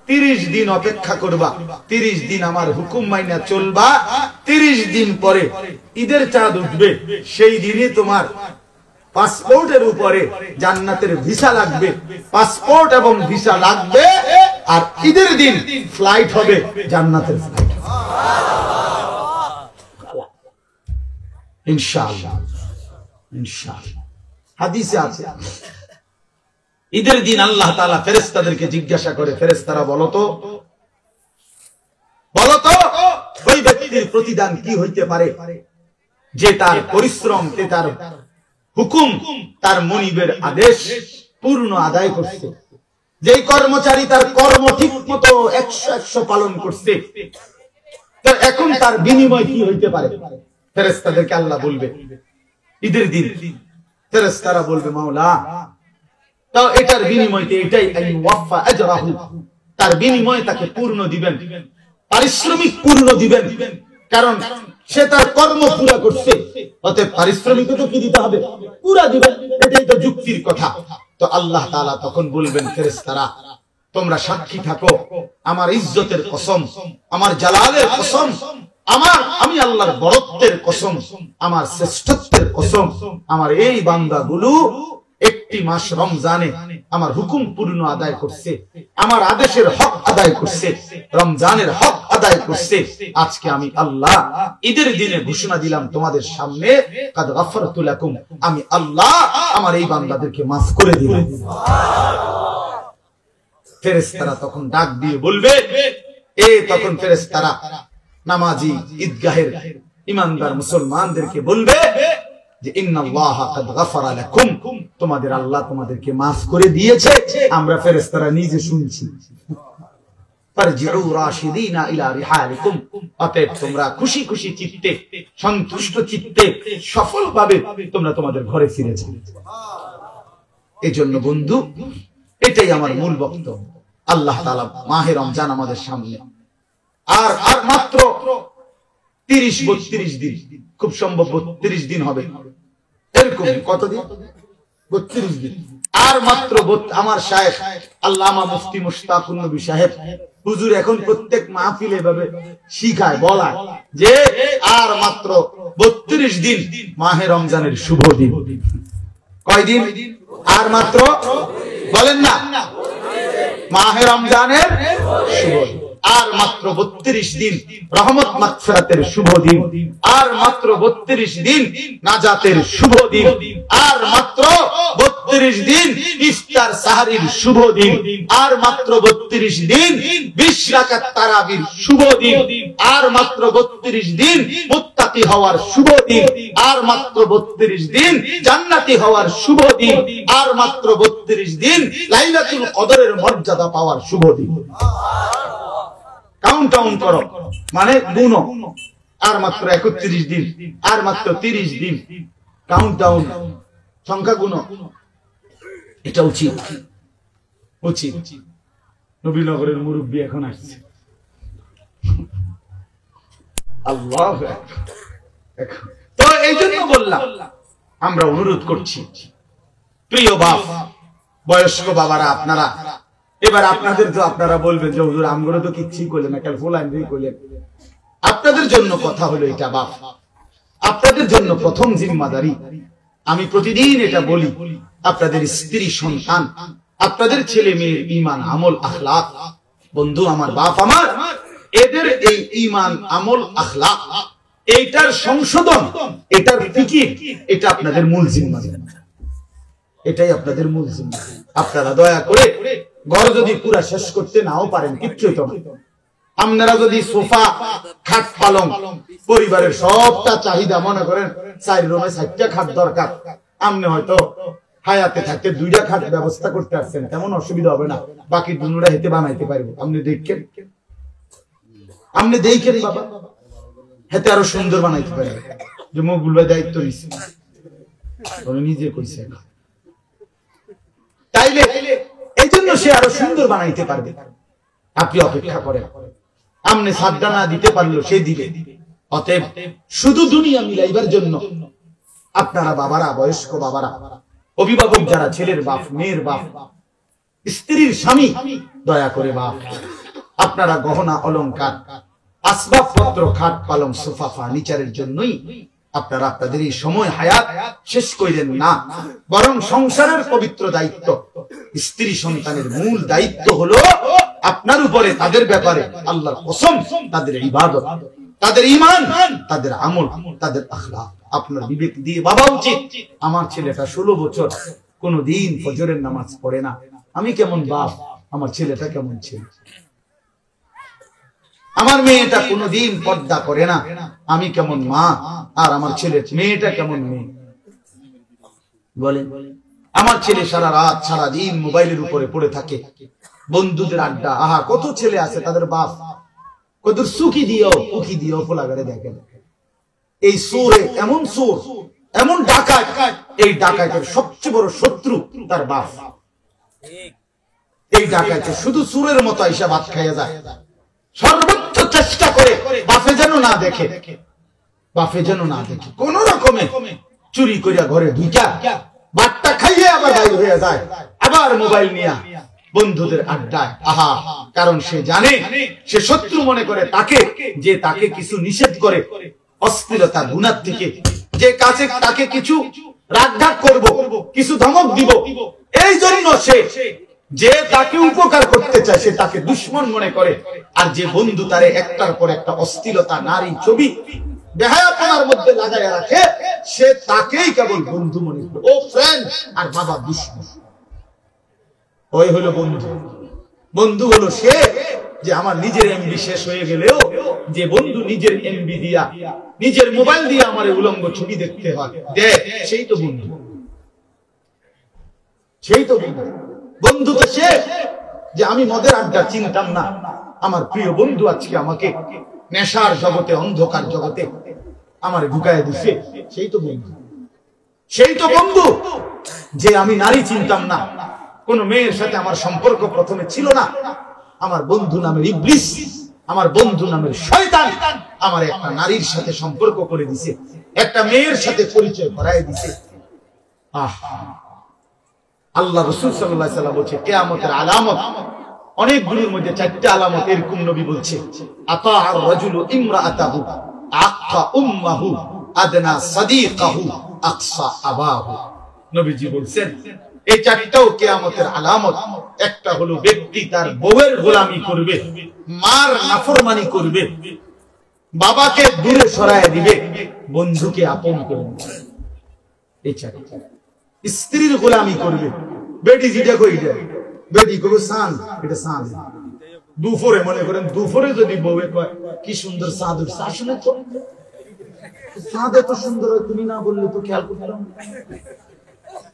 30 দিন অপেক্ষা করবা, 30 দিন আমার হুকুম মাইনা চলবা, 30 দিন পরে ঈদের চাঁদ উঠবে, সেই দিনই তোমার পাসপোর্টের উপরে জান্নাতের ভিসা লাগবে, পাসপোর্ট এবং ভিসা লাগবে, আর ঈদের দিন ফ্লাইট হবে জান্নাতের ফ্লাইট, ইনশাআল্লাহ। ইনশাআল্লাহ হাদিসে আছে, ঈদের দিন আল্লাহ তাআলা ফেরেশতাদেরকে জিজ্ঞাসা করে, ফেরেশতারা বলো তো ওই ব্যক্তির প্রতিদান কি হইতে পারে যে তার পরিশ্রম, তার হুকুম, তার মনিবের আদেশ পূর্ণ আদায় করছে, যেই কর্মচারী তার কর্ম ঠিক মতো 100 পালন করছে, তো এখন তার বিনিময় কি হইতে পারে? ফেরেশতাদেরকে আল্লাহ বলবে ঈদের দিন, ফেরেশতারা বলবে মাওলা তাও এটার বিনিময়তে এটাই, ওয়াফা আজরাহু, তার বিনিময় তাকে পূর্ণ দিবেন, পারিশ্রমিক পূর্ণ দিবেন, কারণ সে তার কর্ম পুরা করছে, অতএব পারিশ্রমিক তো কি দিতে হবে? পুরা দিবেন, এটাই তো যুক্তির কথা। তো আল্লাহ তাআলা তখন বলবেন ফেরেশতারা তোমরা সাক্ষী থাকো, আমার ইজ্জতের কসম, আমার জালালের কসম, আমি আল্লাহর বরত্বের কসম, আমার শ্রেষ্ঠত্বের কসম, আমার এই বান্দাগুলো একটি মাস রমজানে আমার হুকুম পূর্ণ আদায় করছে, আমার আদেশের হক আদায় করছে, রমজানের হক আদায় করছে। আজকে আমি আল্লাহ ঈদের দিনে ঘোষণা দিলাম তোমাদের সামনে, কাদ গাফারতু লাকুম, আমি আল্লাহ আমার এই বান্দাদেরকে মাফ করে দিলাম। ফেরেশতারা তখন ডাক দিয়ে বলবে, তখন ফেরেশতারা নামাজি ঈদগাহের ইমানদার মুসলমানদেরকে বলবে যে ইন্নাল্লাহা কাদ গাফারা লাকুম, তোমাদের আল্লাহ তোমাদেরকে মাফ করে দিয়েছে। আমরা ফেরেশতারা নিজে শুনছি, ফারজিউ রাশিদিনা ইলা রিহালিকুম, অতএব তোমরা খুশি খুশি চিত্তে, সন্তুষ্ট চিত্তে, সফলভাবে তোমরা তোমাদের ঘরে ফিরে যাও। এজন্য বন্ধু, এটাই আমার মূল বক্তব্য। আল্লাহ তাআলা মাহে রমজান আমাদের সামনে, আর মাত্র 30-32 দিন, খুব সম্ভব 32 দিন হবে, এরকম কতদিন? 32 দিন। আর মাত্র আমার শায়েখ আল্লামা মুফতি মুশতাকুন নবী সাহেব হুজুর এখন প্রত্যেক মাহফিলে এভাবে শিখায়, বলায় যে আর মাত্র 32 দিন মাহে রমজানের শুভ দিন। কয়দিন? আর মাত্র, বলেন না, মাহে রমজানের শুভ দিন। আর মাত্র 32 দিন রহমত মাগফিরাতের শুভ দিন, আর মাত্র 32 দিন নাজাতের শুভ দিন, আর মাত্র 32 দিন ইফতার সাহারির শুভ দিন, আর মাত্র 32 দিন 20 রাকাত তারাবির শুভ দিন, আর মাত্র 32 দিন মুত্তাকি হওয়ার শুভ দিন, আর মাত্র 32 দিন জান্নাতি হওয়ার শুভ দিন, আর মাত্র 32 দিন লাইলাতুল কদরের মর্যাদা পাওয়ার শুভ দিন। কাউন্টডাউন করো, মানে গুনো, আর মাত্র 31 দিন, আর মাত্র 30 দিন, কাউন্টডাউন, সংখ্যা গুনো। এটা উচিত, উচিত। নবীনগরের মুরব্বী এখন আসছে, আল্লাহু আকবার। তো এই জন্য বললাম, আমরা অনুরোধ করছি প্রিয় বাপ, বয়স্ক বাবারা, আপনারা এবার আপনাদের তো আপনারা বলবেন যে হুজুর আমগুলো তো কিচ্ছুই করলেন না, কাল ফুল আইনই করলেন। আপনাদের জন্য কথা হলো এটা বাপ, আপনাদের জন্য প্রথম জিম্মাদারি, আমি প্রতিদিন এটা বলি, আপনাদের স্ত্রী সন্তান, আপনাদের ছেলে মেয়ের ঈমান আমল আখলাক, বন্ধু আমার, বাপ আমার, এদের এই ঈমান আমল আখলাক, এইটার সংশোধন, এটার ফিকির, এটা আপনাদের মূল জিম্মাদারি, এটাই আপনাদের মূল জিম্মাদারি। আপনারা দয়া করে ঘর যদি পুরা শেষ করতে নাও পারেন, কিচ্ছু তো না, আপনারা যদি সোফা, খাট, পালং, পরিবারের সবটা চাহিদা, মনে করেন 4 রুমে 4টা খাট দরকার, আপনি হয়তো হায়াতে থাকতে 2টা খাট ব্যবস্থা করতে আসছেন, তেমন অসুবিধা হবে না, বাকি দুটোটা হেতে বানাইতে পারবো। আপনি দেখেন, আপনি দেখেন বাবা, হেতে আরো সুন্দর বানাইতে পারবে, যে মকবুল ভাই দায়িত্ব নিচ্ছে, নিজে কইছে, তাইলে এই জন্য সে আরো সুন্দর বানাইতে পারবে। আপনি অপেক্ষা করেন, আপনি সাদা না দিতে পারলো সে দিবে। অতএব শুধু দুনিয়া মিলাইবার জন্য আপনারা বাবারা, বয়স্ক বাবারা, অভিভাবক যারা, ছেলের বাপ, মেয়ের বাপ, স্ত্রীর স্বামী, দয়া করে বাপ আপনারা গহনা অলংকার, আসবাবপত্র, খাট পালং, সোফা, ফার্নিচারের জন্যই আপনারা আপনাদের এই সময় হায়াত শেষ করেন না, বরং সংসারের পবিত্র দায়িত্ব, স্ত্রী সন্তানের মূল দায়িত্ব হলো আপনার উপরে, তাদের ব্যাপারে আল্লাহর কসম, তাদের ইবাদত, তাদের ঈমান, তাদের আমল, তাদের আখলাক আপনার বিবেক দিয়ে ভাবা উচিত। আমার ছেলেটা 16 বছর কোনদিন ফজরের নামাজ পড়ে না, আমি কেমন বাপ, আমার ছেলেটা কেমন ছেলে। আমার মেয়েটা কোনদিন পর্দা করে না, আমি কেমন মা, আর আমার ছেলে মেয়েটা কেমন মেয়ে। বলেন, আমার ছেলে সারা রাত সারা দিন মোবাইলের উপরে পড়ে থাকে, বন্ধুদের আড্ডা। আহা, কত ছেলে আছে তাদের বাপ কত সুখী দিও উকি দিও ফোলাগারে দেখেন। এই সুরে এমন সুর, এমন ডাকাত, এই ডাকাতের সবচেয়ে বড় শত্রু তার বাপ। এই ডাকাতে শুধু সুরের মতো আইসা ভাত খাইয়া যায়, সর্বোচ্চ চেষ্টা করে বাপে যেন না দেখে, বাপে যেন না দেখে, কোন রকমে চুরি করিয়া ঘরে ঢুকা ভাতটা খাইয়ে আবার বাইর হয়ে যায়, আবার মোবাইল নিয়া বন্ধুদের আড্ডায়। আহা, কারণ সে জানে, সে শত্রু মনে করে তাকে, যে তাকে কিছু নিষেধ করে অস্থিরতা গুনাহ থেকে, যে কাছে তাকে কিছু রাগঢাক করব, কিছু ধমক দিব, এই জন্য সে যে তাকে উপকার করতে চায় সে তাকে দুশ্মন মনে করে। আর যে বন্ধু তারে একটার পর একটা অস্থিরতা, নারী, ছবি, বেহায়াপনার মধ্যে লাগাইয়া রাখে, সে তাকেই কেবল বন্ধু মনে করে, ও ফ্রেন্ড, আর বাবা দুশ্মন। ওই হলো বন্ধু। বন্ধু হলো সে যে আমার নিজের এমবি শেষ হয়ে গেলেও যে বন্ধু নিজের এমবি দিয়া, নিজের মোবাইল দিয়ে আমার উলঙ্গ ছবি দেখতে হয়, দেখ, সেই তো বন্ধু, সেই তো বন্ধু। বন্ধু তো সে যে আমি মদের আড্ডা চিনতাম না, আমার প্রিয় বন্ধু আজকে আমাকে নেশার জগতে, অন্ধকার জগতে আমার ঢুকায় দিছে, সেই তো বন্ধু। সেই তো বন্ধু যে আমি নারী চিনতাম না, কোন মেয়ের সাথে আমার সম্পর্ক প্রথমে ছিল না, আমার বন্ধু নামের ইবলিস, আমার বন্ধু নামের শয়তান আমার একটা নারীর সাথে সম্পর্ক করে দিছে, একটা মেয়ের সাথে পরিচয় করায় দিছে। আল্লাহ রাসূল সাল্লাল্লাহু আলাইহি ওয়াসাল্লাম বলেছে কিয়ামতের আলামত অনেকগুলোর মধ্যে 4টা আলামত এরকম নবী বলছে, আতাআর রাজুলু ইমরাআতাহু আক্কা উম্মাহু আদনা সাদিকাহু আকসা আবাহু। নবীজি বলছেন এই 4টাও কিয়ামতের আলামত। একটা হলো ব্যক্তি তার বউয়ের গোলামি করবে, মার নাফরমানি করবে, বাবাকে দূরে সরায় দিবে, বন্ধুকে আপন করবে। এই 4টা। স্ত্রীর গোলামি করবে, বেটি যেটা কইটা, বেটি কবে সান, এটা সান। দুপুরে মনে করেন, দুপুরে যদি বউয়ে কয় কি সুন্দর চাঁদ উঠছে, আসলে তো চাঁদ এত সুন্দর হয়, তুমি না বললে তো খেয়াল করতাম।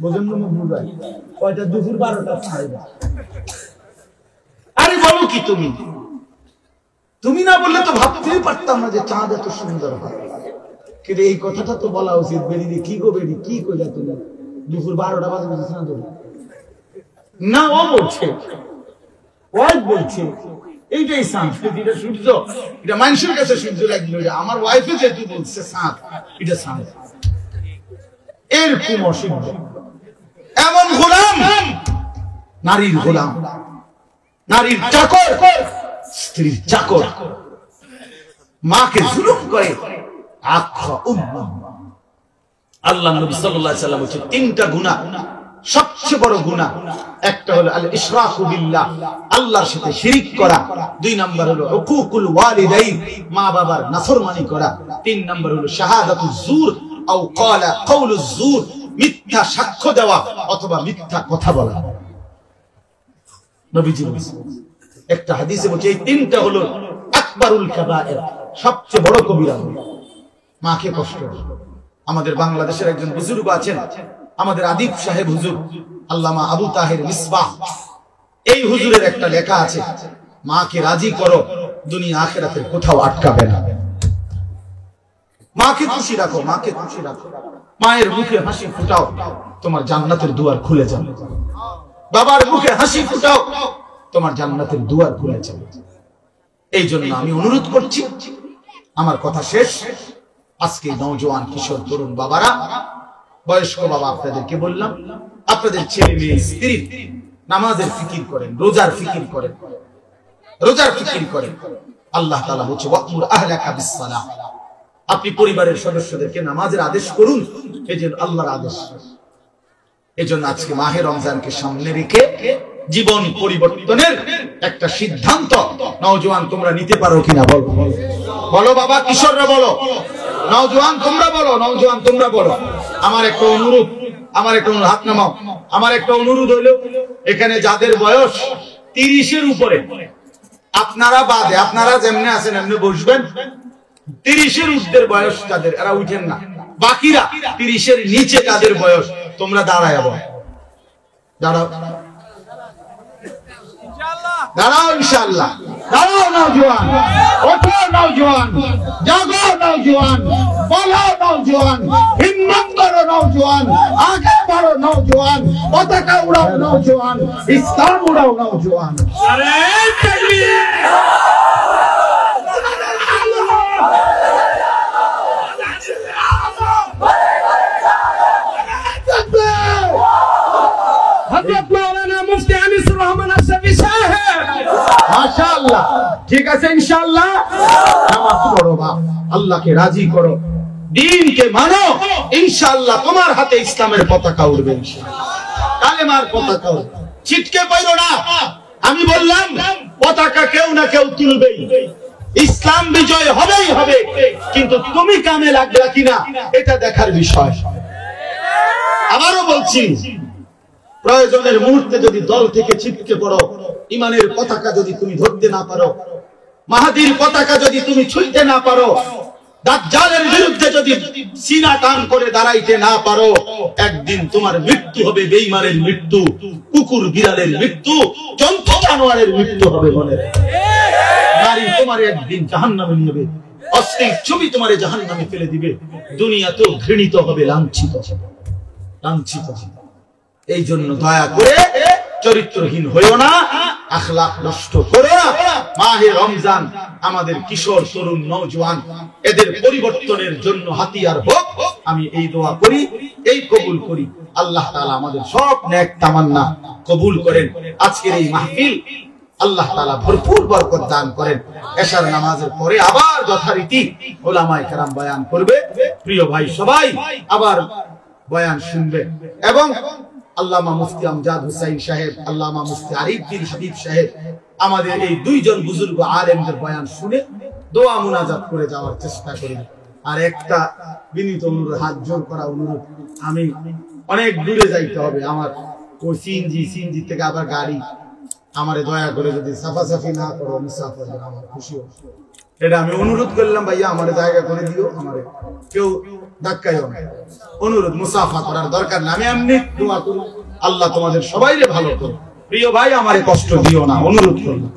বোঝেন না মুখ বুঝাই, কয়টা দুপুর 12টা 12:30। আরে বলো কি তুমি, তুমি না বললে তো ভাবতেই পারতাম না যে চাঁদ এত সুন্দর হয়। কিন্তু এই কথাটা তো বলা উচিত, বেরিয়ে কি গো বেরি, কি কইলা তুমি, দুপুর 12টা বাজে বুঝেছ না? না, ও বলছে, ওয়াইফ বলছে এইটাই চাঁদ, এটা সূর্য, এটা মানুষের কাছে সূর্য লাগলো, আমার ওয়াইফে যেহেতু বলছে চাঁদ, এটা চাঁদ। এরকম অসিদ্ধ এমন গোলাম, নারীর গোলাম, নারীর চাকর, স্ত্রীর চাকর, মাকে জুলুম করে। আল্লাহ নবী সাল্লাল্লাহু আলাইহি ওয়াসাল্লাম বলেছেন 3টা গুনাহ, সবচেয়ে বড় গুনাহ। একটা হলো আল ইশরাকু বিল্লাহ, আল্লাহর সাথে শিরিক করা। 2 নাম্বার হলো উকুকুল ওয়ালিদাইন, মা বাবার নাফরমানি করা। 3 নাম্বার হলো শাহাদাতুজ জুর আও ক্বালা কাউলুজ জুর, মিথ্যা সাক্ষ্য দেওয়া অথবা মিথ্যা কথা বলা। নবীজি বলেছেন, একটা হাদিসে বলছে এই 3টা হলো আকবারুল কাবায়ের, সবচেয়ে বড় কবিরা। মাকে কষ্ট। আমাদের বাংলাদেশের একজন বুজুর্গ আছেন, আমাদের আদিব সাহেব হুজুর, আল্লামা আবু তাহের মিসবাহ। এই হুজুরের একটা লেখা আছে, মাকে রাজি করো, দুনিয়া আখিরাতের কোথাও আটকাবে না। মাকে খুশি রাখো, মাকে খুশি রাখো, মায়ের মুখে হাসি ফুটাও, তোমার জান্নাতের দুয়ার খুলে যাবে। বাবার মুখে হাসি ফুটাও, তোমার জান্নাতের দুয়ার খুলে যাবে। এই জন্য আমি অনুরোধ করছি, আমার কথা শেষ। আজকে নওজোয়ান, কিশোর, তরুণ বাবারা, বয়স্ক বাবা, আপনাদেরকে বললাম, আপনাদের ছেলে মেয়ে, স্ত্রী নামাজের ফিকির করেন, রোজার ফিকির করেন, রোজার ফিকির করেন। আল্লাহ তাআলা বলছে ওয়া'মুর আহলাকা বিস-সালাহ, আপনি পরিবারের সদস্যদেরকে নামাজের আদেশ করুন, এই যে আল্লাহর আদেশ। এজন্য আজকে মাহে রমজানকে সামনে রেখে জীবন পরিবর্তনের একটা সিদ্ধান্ত নওজোয়ান তোমরা নিতে পারো কিনা বলো? বলো বাবা, কিশোররা বলো, নওজোয়ান তোমরা বলো, নওজোয়ান তোমরা বলো। আমার একটা অনুরোধ, হাত নামাও। আমার একটা অনুরোধ হইল, এখানে যাদের বয়স 30-এর উপরে, আপনারা বাদে, আপনারা যেমনি আছেন এমনি বসবেন। 30-এর ঊর্ধ্বের বয়স যাদের, এরা উঠেন না। বাকিরা 30-এর নিচে যাদের বয়স, তোমরা দাঁড়ায় বলো, দাঁড়াও, দাঁড়াও ইনশাআল্লাহ। দাঁড়াও নওজোয়ান, ওঠো নওজোয়ান, জাগো নওজোয়ান, বলো নওজোয়ান, হিম্মত করো নওজোয়ান, আগে বাড়ো নওজোয়ান, পতাকা উড়াও নওজোয়ান, ইসলাম উড়াও নওজোয়ান। আরে তাকবীর! মাশাআল্লাহ, ঠিক আছে ইনশাআল্লাহ। নামাজ পড়ো বাপ, আল্লাহকে রাজি করো, দ্বীনকে মানো, ইনশাআল্লাহ তোমার হাতে ইসলামের পতাকা উড়বে, ইনশাআল্লাহ কালেমার পতাকা উড়বে। ছিটকে পড়ো না। আমি বললাম পতাকা কেউ না কেউ তুলবেই, ইসলাম বিজয় হবেই হবে, কিন্তু তুমি কামে লাগবে কিনা এটা দেখার বিষয়। আবারও বলছি, প্রয়োজনের মুহূর্তে যদি দল থেকে ছিটকে পড়ো, ইমানের পতাকা যদি তুমি ধরতে না পারো, মাহাদির পতাকা যদি তুমি ছুঁইতে না পারো, দাজ্জালের বিরুদ্ধে যদি সিনা টান করে দাঁড়াইতে না পারো, একদিন তোমার মৃত্যু হবে বেঈমানের মৃত্যু, কুকুর বিড়ালের মৃত্যু, জন্তু জানোয়ারের মৃত্যু হবে। মনে নারী তোমার একদিন জাহান্নামে নিয়ে, অশ্লীল ছবি তোমার জাহান্নামে ফেলে দিবে, দুনিয়াতেও ঘৃণিত হবে, লাঞ্ছিত হবে, লাঞ্ছিত হবে। এই জন্য দয়া করে চরিত্রহীন হইও না, আখলাক নষ্ট করো না। মাহে রমজান আমাদের কিশোর, তরুণ, নওজোয়ান এদের পরিবর্তনের জন্য হাতিয়ার হোক। আমি এই দোয়া করি, এই কবুল করি। আল্লাহ তাআলা আমাদের সব নেক তামান্না কবুল করেন। আজকের এই মাহফিল আল্লাহ তাআলা ভরপুর বরকত দান করেন। এশার নামাজের পরে আবার যথারীতি উলামায়ে কেরাম বয়ান করবে। প্রিয় ভাই সবাই আবার বয়ান শুনবে, এবং আল্লামা মুফতি আমজাদ হুসাইন সাহেব, আল্লামা মুফতি আরিফ বিন হাবিব সাহেব, আমাদের এই দুইজন বুজুর্গ আলেমদের বয়ান শুনে দোয়া মুনাজাত করে যাওয়ার চেষ্টা করি। আর একটা বিনীত অনুরোধ, হাত জোর করা অনুরোধ, আমি অনেক দূরে যাইতে হবে, আমার ওই সিএনজি থেকে আবার গাড়ি, আমারে দয়া করে যদি সাফাসাফি না করো, মুসাফির আমার খুশি হবে। এটা আমি অনুরোধ করলাম, ভাইয়া আমার জায়গা করে দিও, আমারে কেউ ধাক্কাইও না। অনুরোধ, মুসাফা করার দরকার না, আমি এমনি দোয়া করি আল্লাহ তোমাদের সবাইরে ভালো করুন। প্রিয় ভাই, আমারে কষ্ট দিও না, অনুরোধ করলাম।